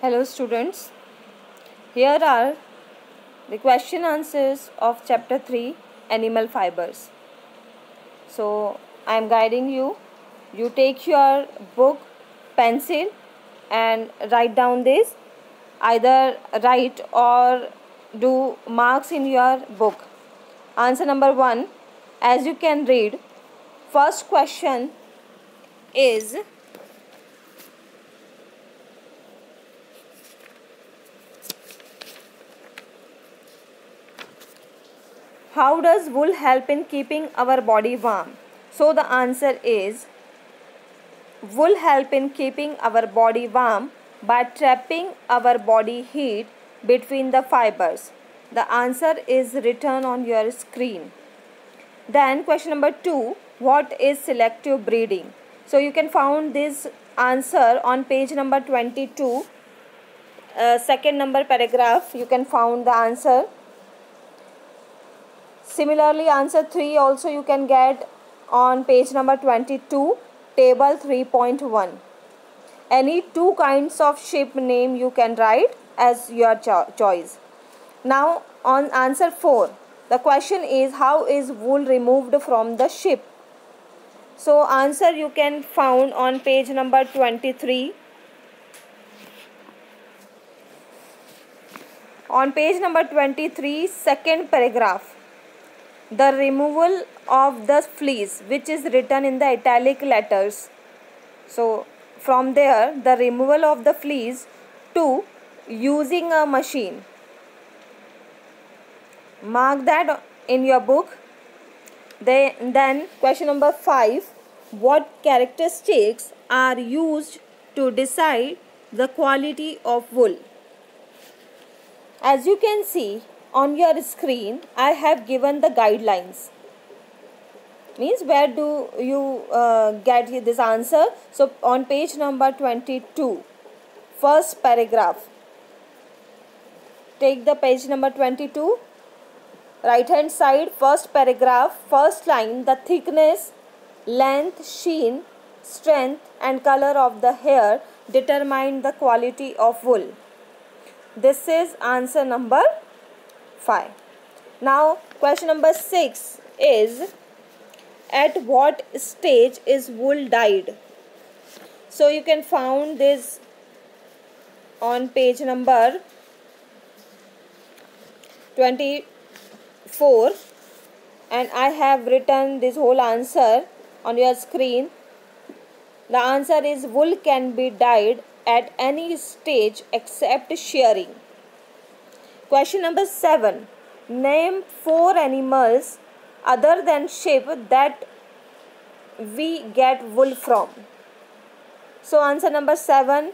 Hello students, here are the question answers of chapter 3 Animal Fibers. So I am guiding you. You take your book, pencil and write down this. Either write or do marks in your book. Answer number 1, as you can read, first question is, how does wool help in keeping our body warm? So the answer is, wool help in keeping our body warm by trapping our body heat between the fibers. The answer is written on your screen. Then question number 2, what is selective breeding? So you can find this answer on page number 22, second number paragraph. You can find the answer. Similarly, answer 3 also you can get on page number 22, table 3.1. Any two kinds of sheep name you can write as your choice. Now on answer 4, the question is, how is wool removed from the sheep? So answer you can find on page number 23. On page number 23, second paragraph. The removal of the fleece, which is written in the italic letters. So from there, the removal of the fleece to using a machine. Mark that in your book. Then question number 5, what characteristics are used to decide the quality of wool? As you can see on your screen, I have given the guidelines. Means where do you get this answer? So on page number 22, first paragraph. Take the page number 22, right hand side, first paragraph, first line, the thickness, length, sheen, strength and color of the hair determine the quality of wool. This is answer number 5. Now question number 6 is, at what stage is wool dyed? So you can find this on page number 24 and I have written this whole answer on your screen. The answer is, wool can be dyed at any stage except shearing. Question number 7. Name 4 animals other than sheep that we get wool from. So answer number 7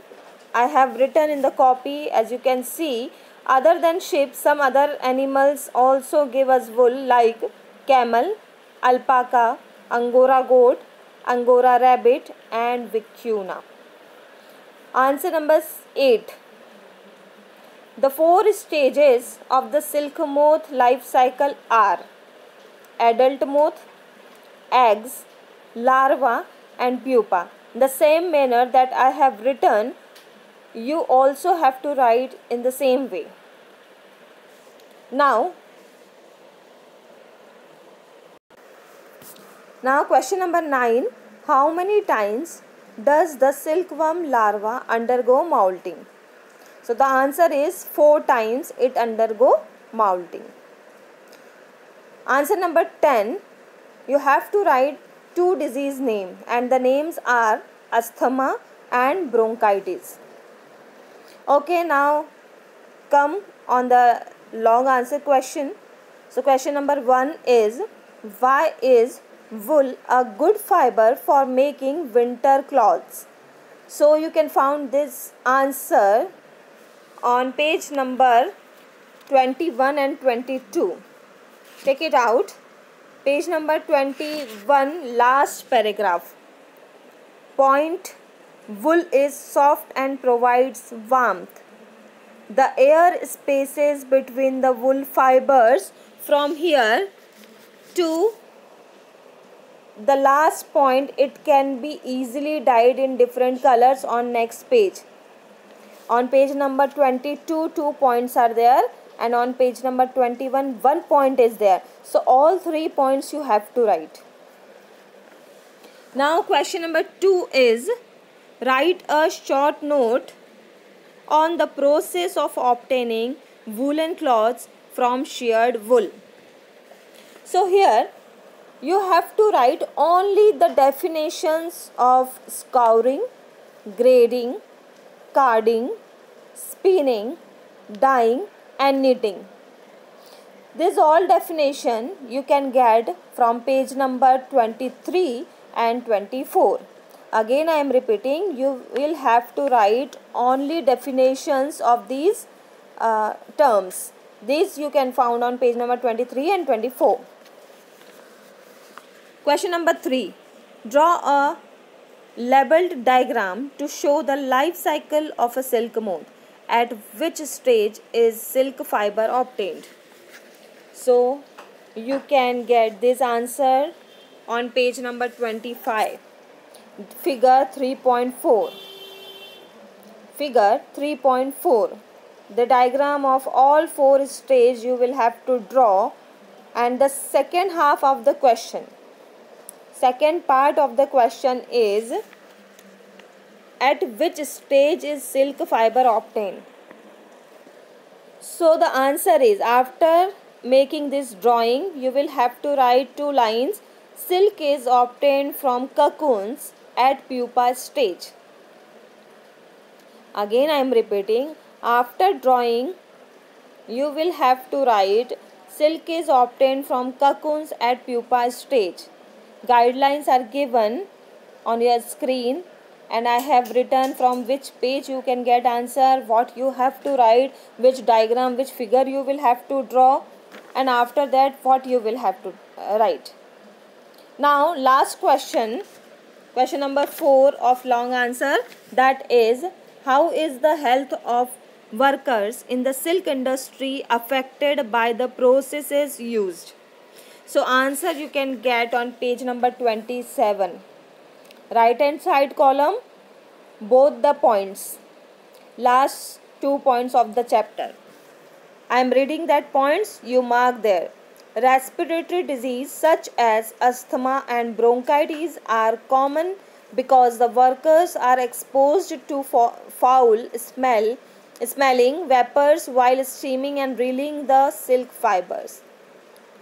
I have written in the copy. As you can see, other than sheep, some other animals also give us wool, like camel, alpaca, angora goat, angora rabbit and vicuna. Answer number 8. The 4 stages of the silk moth life cycle are adult moth, eggs, larva and pupa. The same manner that I have written, you also have to write in the same way. Now question number 9. How many times does the silkworm larva undergo molting? So the answer is 4 times it undergo molting. Answer number 10. You have to write 2 disease names and the names are asthma and bronchitis. Okay, now come on the long answer question. So question number 1 is, why is wool a good fiber for making winter clothes? So you can find this answer on page number 21 and 22. Take it out. Page number 21, last paragraph. Point, wool is soft and provides warmth. The air spaces between the wool fibers from here to the last point. It can be easily dyed in different colors on next page. On page number 22, 2 points are there, and on page number 21, 1 point is there. So all 3 points you have to write. Now question number 2 is, write a short note on the process of obtaining woolen cloths from sheared wool. So here you have to write only the definitions of scouring, grading, carding, spinning, dyeing and knitting. This all definition you can get from page number 23 and 24. Again I am repeating, you will have to write only definitions of these terms. These you can find on page number 23 and 24. Question number 3. Draw a labeled diagram to show the life cycle of a silk moth. At which stage is silk fiber obtained? So you can get this answer on page number 25. Figure 3.4. Figure 3.4. The diagram of all 4 stages you will have to draw, and the second half of the question. Second part of the question is, at which stage is silk fiber obtained? So the answer is, after making this drawing, you will have to write 2 lines. Silk is obtained from cocoons at pupa stage. Again I am repeating, after drawing you will have to write silk is obtained from cocoons at pupa stage. Guidelines are given on your screen, and I have written from which page you can get answer, what you have to write, which diagram, which figure you will have to draw, and after that what you will have to write. Now last question, question number 4 of long answer, that is, how is the health of workers in the silk industry affected by the processes used? So answer you can get on page number 27. Right hand side column, both the points, last 2 points of the chapter. I am reading that points, you mark there. Respiratory disease such as asthma and bronchitis are common because the workers are exposed to foul smelling vapors while steaming and reeling the silk fibers.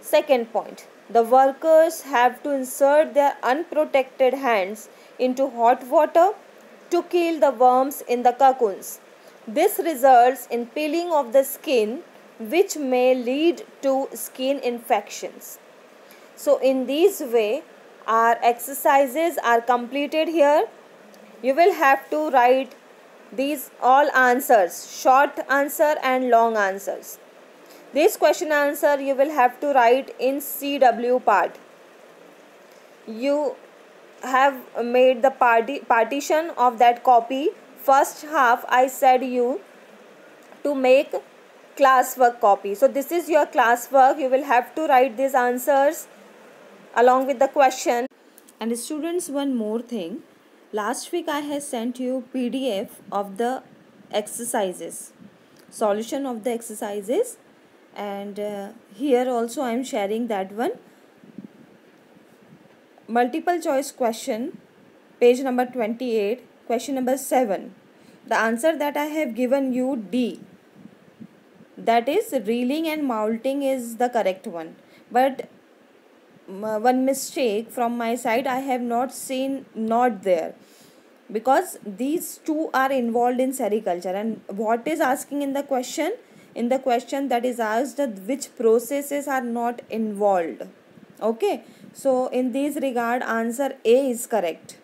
Second point, the workers have to insert their unprotected hands into hot water to kill the worms in the cocoons. This results in peeling of the skin, which may lead to skin infections. So in this way our exercises are completed here. You will have to write these all answers, short answer and long answers. This question answer you will have to write in CW part. You have made the partition of that copy. First half I said you to make classwork copy. So this is your classwork. You will have to write these answers along with the question. And students, one more thing. Last week I have sent you PDF of the exercises, solution of the exercises, and here also I am sharing that one. Multiple choice question, page number 28, question number 7. The answer that I have given you, D, that is reeling and moulting, is the correct one. But one mistake from my side, I have not seen not there, because these two are involved in sericulture. And what is asking in the question? In the question that is asked that which processes are not involved. Okay, so in this regard answer A is correct.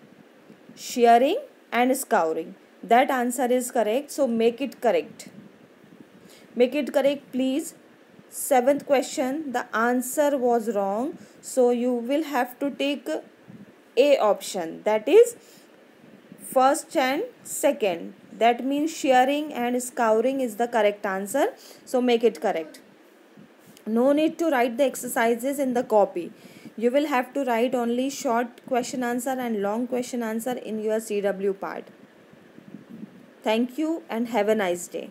Shearing and scouring, that answer is correct. So make it correct. Make it correct please. 7th question, the answer was wrong. So you will have to take A option, that is first and second. That means shearing and scouring is the correct answer. So make it correct. No need to write the exercises in the copy. You will have to write only short question answer and long question answer in your CW part. Thank you and have a nice day.